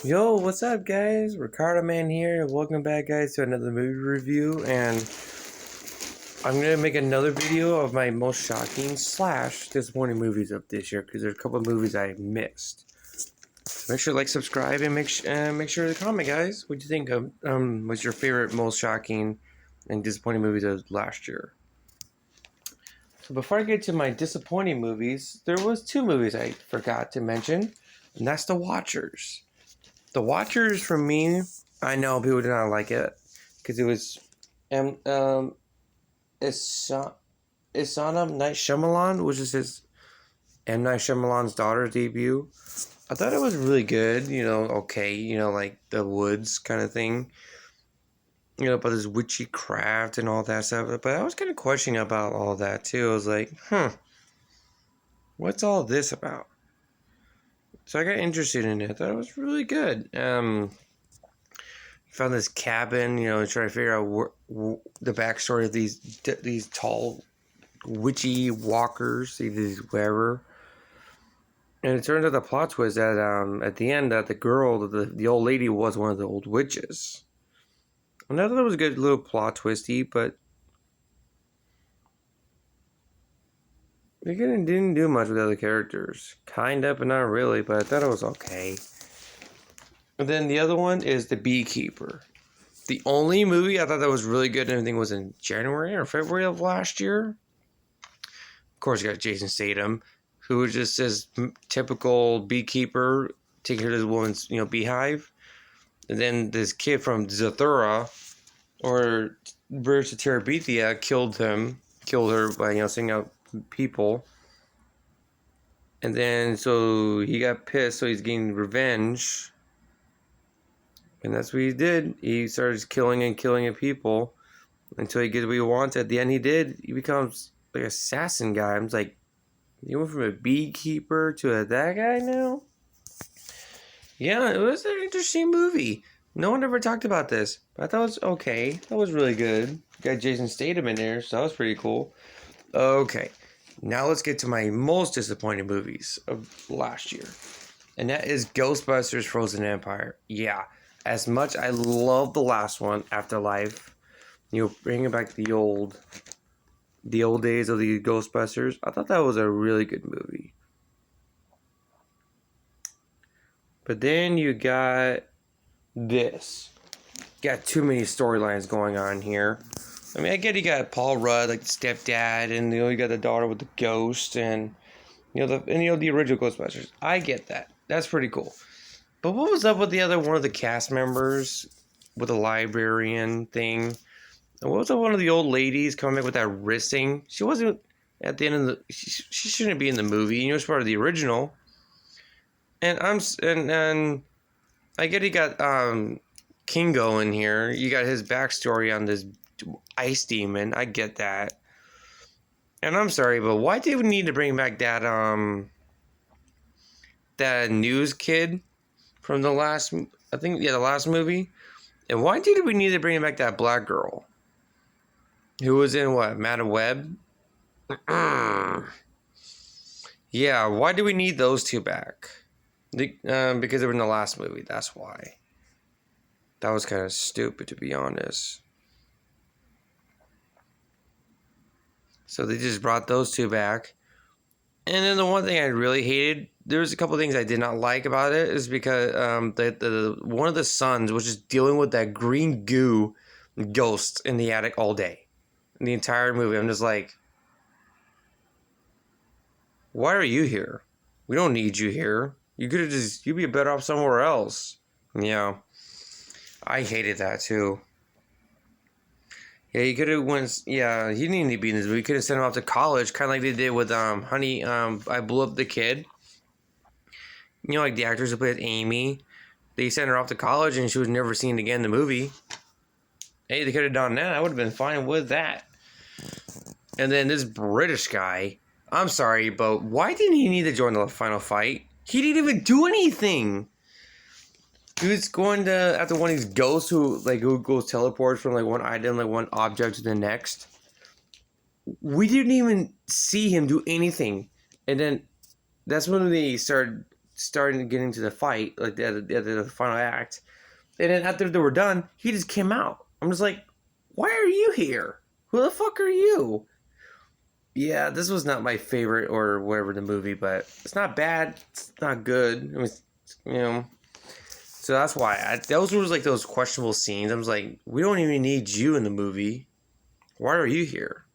Yo, what's up, guys? Ricardo Man here. Welcome back, guys, to another movie review. And I'm gonna make another video of my most shocking slash disappointing movies of this year because there's a couple of movies I missed. So make sure to like, subscribe, and make sure to comment, guys. What do you think of what's your favorite, most shocking, and disappointing movies of last year? So before I get to my disappointing movies, there was two movies I forgot to mention, and that's The Watchers. The Watchers, for me, I know people did not like it because it was it's M. Night Shyamalan, which is his M. Night Shyamalan's daughter's debut. I thought it was really good, okay, like the woods kind of thing, about this witchy craft and all that stuff. But I was kind of questioning about all that too. I was like, what's all this about? So I got interested in it. I thought it was really good. Found this cabin, trying to figure out the backstory of these tall witchy walkers, these whatever. And it turns out the plot twist that at the end that the girl, the old lady, was one of the old witches. And I thought it was a good little plot twisty, but they didn't do much with the other characters. Kinda, but not really. But I thought it was okay. And then the other one is The Beekeeper. The only movie I thought that was really good and everything was in January or February of last year. Of course, you got Jason Statham, who was just this typical beekeeper taking care of this woman's, beehive. And then this kid from Zathura, or British Terabithia, killed her by, sending out people. And then, so he got pissed, so he's getting revenge. And that's what he did. He started killing people until he gets what he wants. At the end, he becomes like an assassin guy. I'm like, you went from a beekeeper to that guy now? Yeah, it was an interesting movie. No one ever talked about this, but I thought it was okay. That was really good. Got Jason Statham in there, so that was pretty cool. Okay, now let's get to my most disappointing movies of last year. And that is Ghostbusters Frozen Empire. Yeah, as much I love the last one, Afterlife, bringing back the old days of the Ghostbusters. I thought that was a really good movie. But then you got this. Got too many storylines going on here. I mean, I get you got Paul Rudd, like the stepdad, and you got the daughter with the ghost, and the original Ghostbusters. I get that. That's pretty cool. But what was up with the other one of the cast members with the librarian thing? And what was up with one of the old ladies coming back with that wrist thing? She wasn't at the end of the. She shouldn't be in the movie. She was part of the original. And I get he got Kingo in here. You got his backstory on this ice demon. I get that. And I'm sorry, but why did we need to bring back that news kid from the last, the last movie? And why did we need to bring back that black girl who was in what, Madam Web? Yeah, why do we need those two back? Because they were in the last movie. That's why. That was kind of stupid, to be honest. So they just brought those two back. And then the one thing I really hated, there was a couple things I did not like about it, is because the one of the sons was just dealing with that green goo ghost in the attic all day. In the entire movie, I'm just like, why are you here? We don't need you here. You'd be better off somewhere else. Yeah. I hated that too. Yeah, he could have went. Yeah, he didn't need to be in this movie. He could have sent him off to college, kind of like they did with Honey. I Blew Up the Kid. Like the actors who played Amy, they sent her off to college and she was never seen again in the movie. Hey, they could have done that. I would have been fine with that. And then this British guy. I'm sorry, but why didn't he need to join the final fight? He didn't even do anything. He was going to, after one of these ghosts who goes teleports from one item, one object to the next. We didn't even see him do anything. And then that's when they started starting to get into the fight, like the final act. And then after they were done, he just came out. I'm just like, why are you here? Who the fuck are you? Yeah, this was not my favorite or whatever the movie, but it's not bad. It's not good. It was, you know. So that's why those were like those questionable scenes. I was like, we don't even need you in the movie. Why are you here?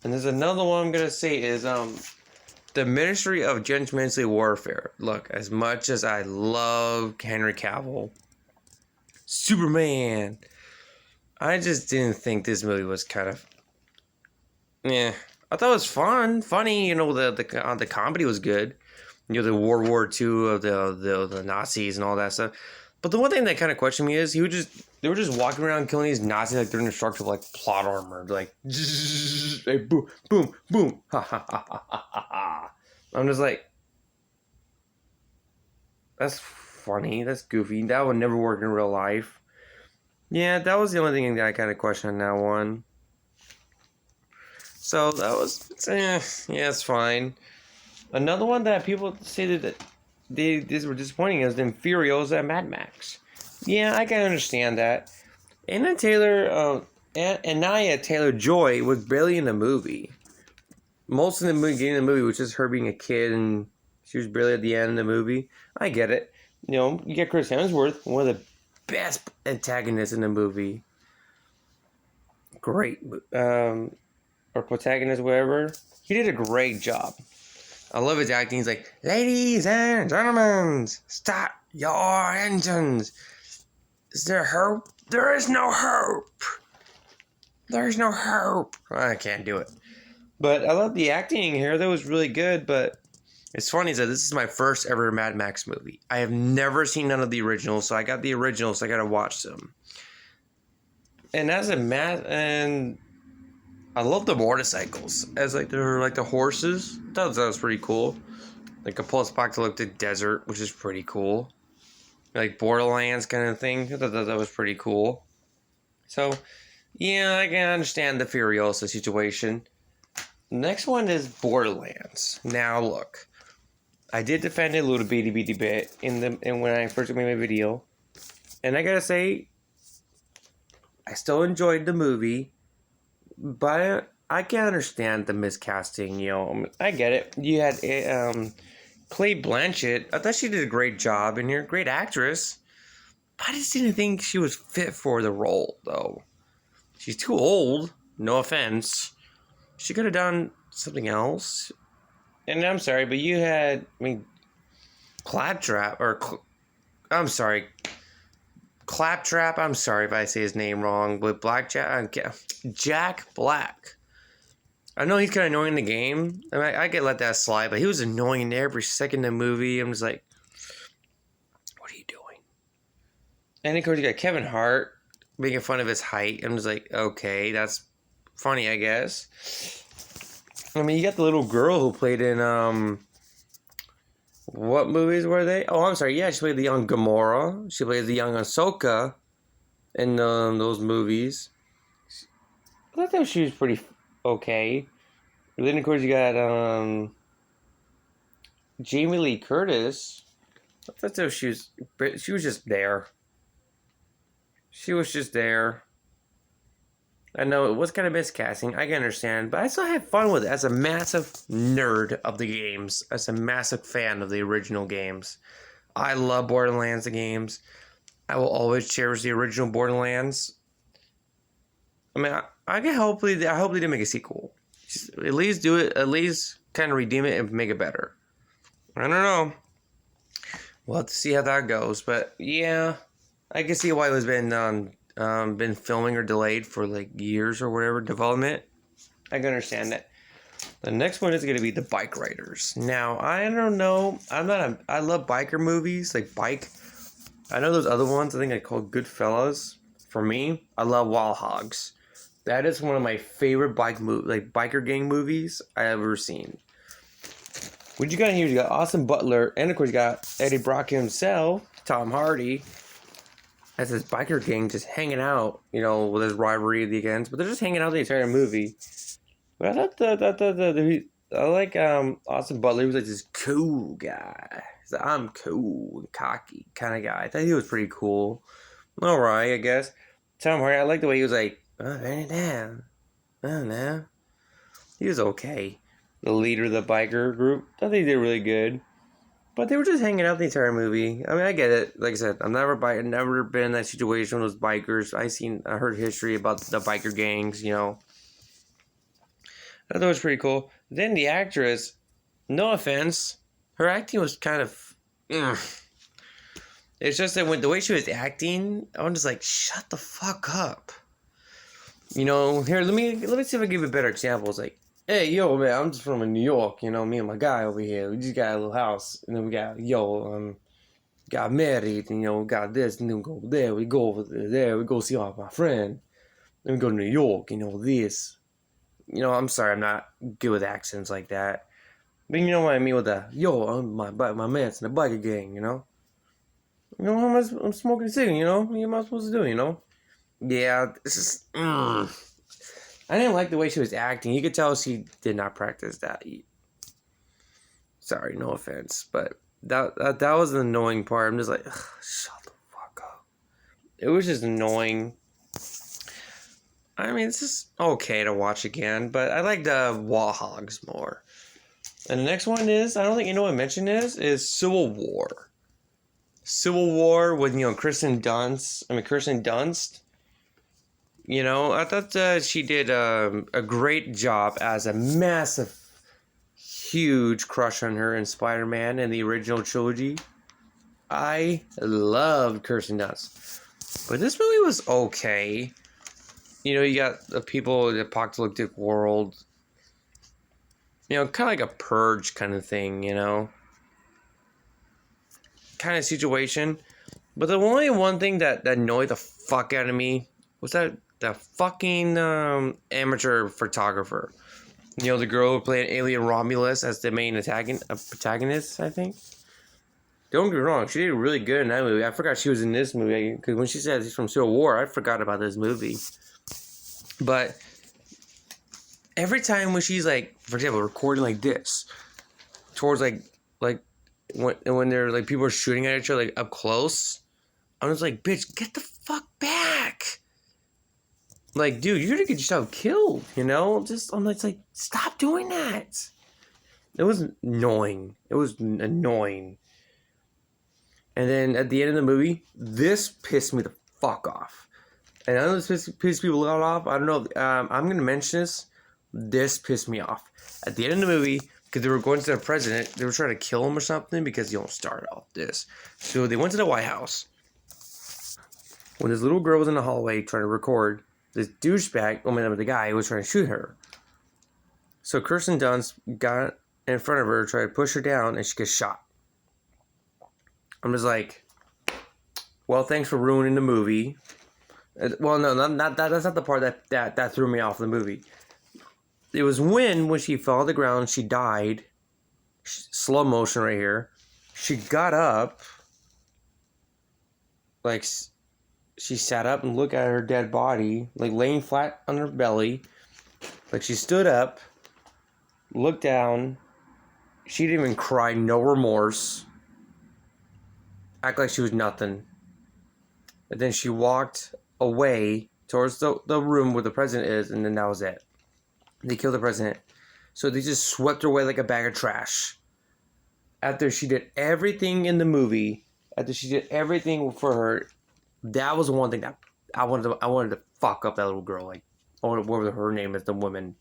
And there's another one I'm gonna say is the Ministry of Judgmental Warfare. Look, as much as I love Henry Cavill, Superman, I just didn't think this movie was kind of. Yeah, I thought it was funny. You know, the comedy was good. You know, the World War II of the Nazis and all that stuff. But the one thing that kind of questioned me is they were just walking around killing these Nazis like they're instructed like plot armor, like boom, boom, boom, ha ha ha ha ha ha. I'm just like, that's funny, that's goofy. That would never work in real life. Yeah, that was the only thing that I kind of questioned on that one. So that was, yeah, it's fine. Another one that people say that these were disappointing is the Furiosa and Mad Max. Yeah, I can understand that. Anna Taylor-Joy was barely in the movie. Most of the movie, getting the movie, was just her being a kid, and she was barely at the end of the movie. I get it. You know, you get Chris Hemsworth, one of the best antagonists in the movie. Great. Or protagonist, whatever. He did a great job. I love his acting. He's like, ladies and gentlemen, start your engines. Is there hope? There is no hope. There's no hope. I can't do it. But I love the acting here. That was really good. But it's funny that this is my first ever Mad Max movie. I have never seen none of the originals, so I got the originals. So I got to watch them. And and I love the motorcycles as like they're like the horses. I thought that was pretty cool. Like a post-apocalyptic desert, which is pretty cool. Like Borderlands kind of thing. I thought that was pretty cool. So, yeah, I can understand the Furiosa situation. Next one is Borderlands. Now, look, I did defend it a little bitty bit in when I first made my video, and I gotta say, I still enjoyed the movie. But I can understand the miscasting, you know. I get it. You had Cate Blanchett. I thought she did a great job, and you're a great actress. I just didn't think she was fit for the role, though. She's too old. No offense. She could have done something else. And I'm sorry, but you had, Claptrap, I'm sorry, Claptrap, I'm sorry if I say his name wrong, but Jack Black. I know he's kind of annoying in the game. I get let that slide, but he was annoying every second in the movie. I'm just like, what are you doing? And of course, you got Kevin Hart making fun of his height. I'm just like, okay, that's funny, I guess. I mean, you got the little girl who played in, what movies were they? Oh, I'm sorry. Yeah, she played the young Gamora. She played the young Ahsoka in those movies. I thought she was pretty okay. And then, of course, you got Jamie Lee Curtis. I thought she was just there. She was just there. I know it was kind of miscasting. I can understand, but I still had fun with it as a massive nerd of the games, as a massive fan of the original games. I love Borderlands, the games. I will always cherish the original Borderlands. I mean, I hope they do make a sequel. Just at least do it. At least kind of redeem it and make it better. I don't know. We'll have to see how that goes. But yeah, I can see why it was been filming or delayed for like years or whatever development. I can understand that. The next one is going to be The Bike Riders. Now, I don't know. I love biker movies, like Bike. I know those other ones. I think I call Goodfellas. For me, I love Wild Hogs. That is one of my favorite biker gang movies I ever seen. What you got here? You got Austin Butler, and of course you got Eddie Brock himself, Tom Hardy, as this biker gang just hanging out, you know, with his rivalry at the ends. But they're just hanging out the entire movie. But I thought I like Austin Butler. He was like this cool guy. He's like, I'm cool and cocky kind of guy. I thought he was pretty cool. All right, I guess. Tom Hardy. I like the way he was like, oh, damn. I don't know. He was okay. The leader of the biker group. I think they did really good. But they were just hanging out the entire movie. I mean, I get it. Like I said, I've never been in that situation with those bikers. I heard history about the biker gangs, you know. I thought it was pretty cool. Then the actress, no offense, her acting was kind of. It's just that when the way she was acting, I'm just like, shut the fuck up. You know, here let me see if I can give you a better example. It's like, hey, yo, man, I'm just from New York. You know, me and my guy over here, we just got a little house, and then we got got married, and you know, we got this, and then we go there, we go over there, we go see my friend, then we go to New York, you know, this. You know, I'm sorry, I'm not good with accents like that. But you know what I mean with the, yo, my man's in the biker gang, you know? You know, I'm smoking a cigarette, you know? What am I supposed to do, you know? Yeah, it's just, I didn't like the way she was acting. You could tell she did not practice that. Sorry, no offense, but that was the annoying part. I'm just like, shut the fuck up. It was just annoying. I mean, it's just okay to watch again, but I like the Warhogs more. And the next one is, I don't think anyone mentioned is Civil War. Civil War with, you know, Kirsten Dunst. You know, I thought she did a great job as a massive, huge crush on her in Spider-Man in the original trilogy. I loved Kirsten Dunst. But this movie was okay. You know, you got the people in the apocalyptic world. You know, kind of like a purge kind of thing, you know. Kind of situation. But the only one thing that annoyed the fuck out of me was that the fucking amateur photographer. You know, the girl who played Alien Romulus as the main protagonist, I think. Don't get me wrong, she did really good in that movie. I forgot she was in this movie, because when she said she's from Civil War, I forgot about this movie. But every time when she's like, for example, recording like this, towards like when they're like people are shooting at each other like up close, I'm just like, bitch, get the fuck back. Like, dude, you're gonna get yourself killed, you know? I'm like, stop doing that. It was annoying. And then at the end of the movie, this pissed me the fuck off. And I know this pissed people a lot off. I don't know. I'm going to mention this. This pissed me off. At the end of the movie, because they were going to the president, they were trying to kill him or something because you don't start off this. So they went to the White House. When this little girl was in the hallway trying to record, this douchebag, the guy, was trying to shoot her. So Kirsten Dunst got in front of her, tried to push her down, and she gets shot. I'm just like, well, thanks for ruining the movie. Well, no, that's not the part that threw me off the movie. It was when she fell on the ground, she died. Slow motion right here. She got up, like she sat up and looked at her dead body, like laying flat on her belly. Like she stood up, looked down. She didn't even cry, no remorse. Act like she was nothing. And then she walked away towards the room where the president is, and then that was it. They killed the president. So they just swept her away like a bag of trash. After she did everything in the movie, after she did everything for her, that was one thing that I wanted to fuck up that little girl. Like, whatever her name is, the woman.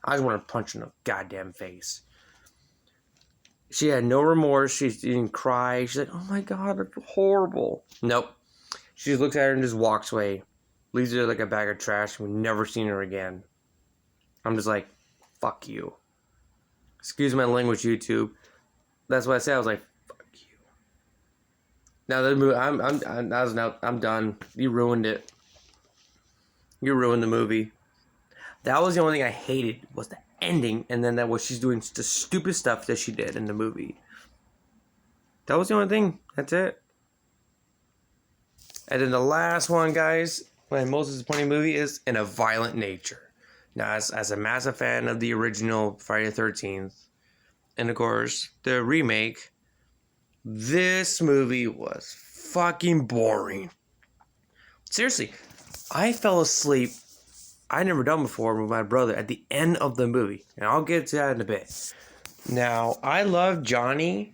I just wanted to punch her in the goddamn face. She had no remorse. She didn't cry. She's like, oh my God, that's horrible. Nope. She just looks at her and just walks away. Leaves her like a bag of trash. We've never seen her again. I'm just like, fuck you. Excuse my language, YouTube. That's what I said. I was like, fuck you. Now that movie, I'm done. You ruined it. You ruined the movie. That was the only thing I hated, was the ending, and then that was she's doing the stupid stuff that she did in the movie. That was the only thing. That's it. And then the last one, guys, my most disappointing movie is In a Violent Nature. Now, as a massive fan of the original Friday the 13th, and of course, the remake, this movie was fucking boring. Seriously, I fell asleep. I never done before with my brother at the end of the movie, and I'll get to that in a bit. Now, I love Johnny,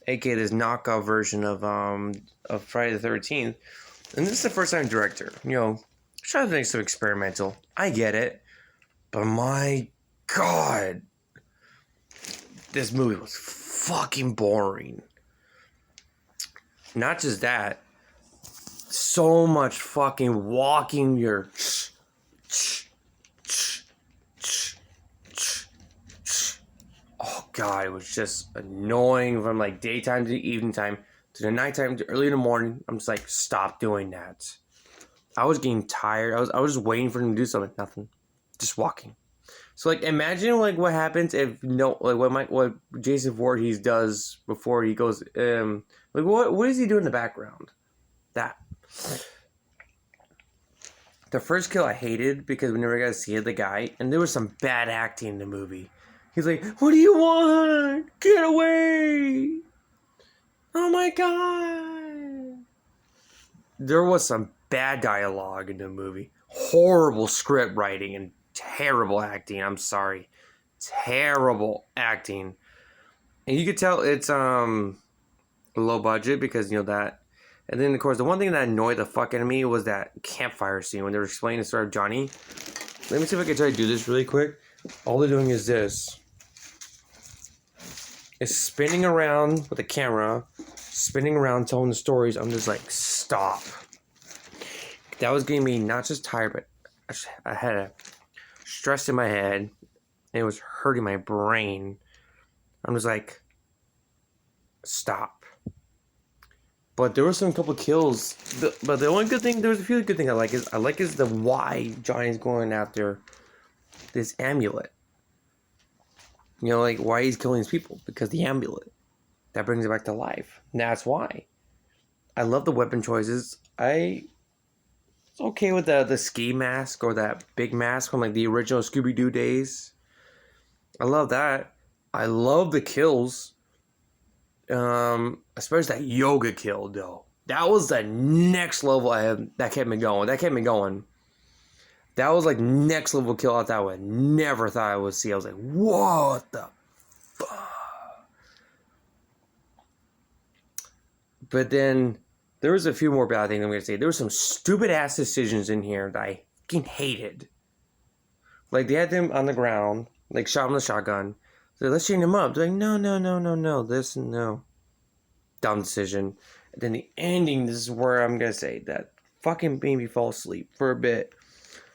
aka this knockoff version of Friday the 13th, and this is the first time director. You know, trying to make some experimental. I get it, but my God, this movie was fucking boring. Not just that, so much fucking walking your. Oh God, it was just annoying from like daytime to evening time to the nighttime to early in the morning. I'm just like, stop doing that. I was getting tired. I was just waiting for him to do something. Nothing. Just walking. So like, imagine like what happens if what Jason Voorhees does before he goes. Like what does he do in the background? That. The first kill I hated because we never got to see the guy, and there was some bad acting in the movie. He's like, "What do you want? Get away!" Oh my God. There was some bad dialogue in the movie. Horrible script writing and terrible acting. I'm sorry. Terrible acting. And you could tell it's low budget because, you know, that. And then, of course, the one thing that annoyed the fuck out of me was that campfire scene when they were explaining the story of Johnny. Let me see if I can try to do this really quick. All they're doing is this. It's spinning around with the camera, spinning around telling the stories. I'm just like, stop. That was getting me not just tired, but I had a stress in my head. And it was hurting my brain. I'm just like, stop. But there were some couple kills. But the only good thing, there was a few good things I like is the why Johnny's going after this amulet. You know, like why he's killing these people. Because the amulet. That brings it back to life. And that's why. I love the weapon choices. It's okay with the ski mask or that big mask from like the original Scooby-Doo days. I love that. I love the kills. Especially that yoga kill though. That was the next level that kept me going. That was like next level kill I thought I would never thought I would see. I was like, what the fuck? But then there was a few more bad things I'm gonna say. There were some stupid ass decisions in here that I fucking hated. Like they had them on the ground, like shot him with a shotgun. So let's chain him up. They're like, no. No. Dumb decision. And then the ending, this is where I'm going to say that fucking made me fall asleep for a bit.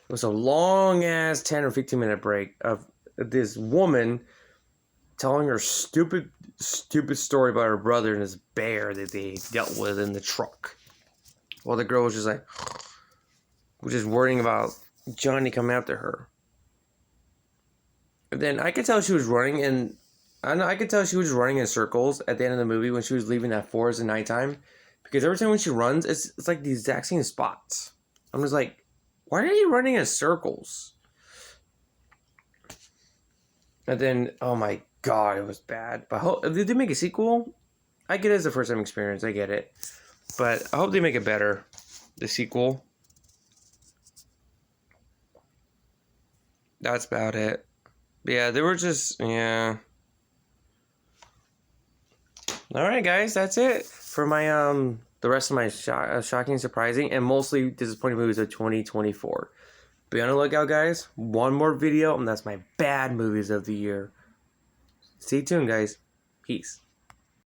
It was a long ass 10 or 15 minute break of this woman telling her stupid story about her brother and his bear that they dealt with in the truck. While the girl was just like, was just worrying about Johnny coming after her. And then I could tell she was running, and I could tell she was running in circles at the end of the movie when she was leaving that forest at nighttime, because every time when she runs, it's like the exact same spots. I'm just like, why are you running in circles? And then, oh my God, it was bad. But if they did make a sequel, I get it as a first time experience. I get it, but I hope they make it better. The sequel. That's about it. Yeah, they were just, yeah. Alright, guys, that's it for my, the rest of my shocking, surprising, and mostly disappointing movies of 2024. Be on the lookout, guys. One more video, and that's my bad movies of the year. Stay tuned, guys. Peace.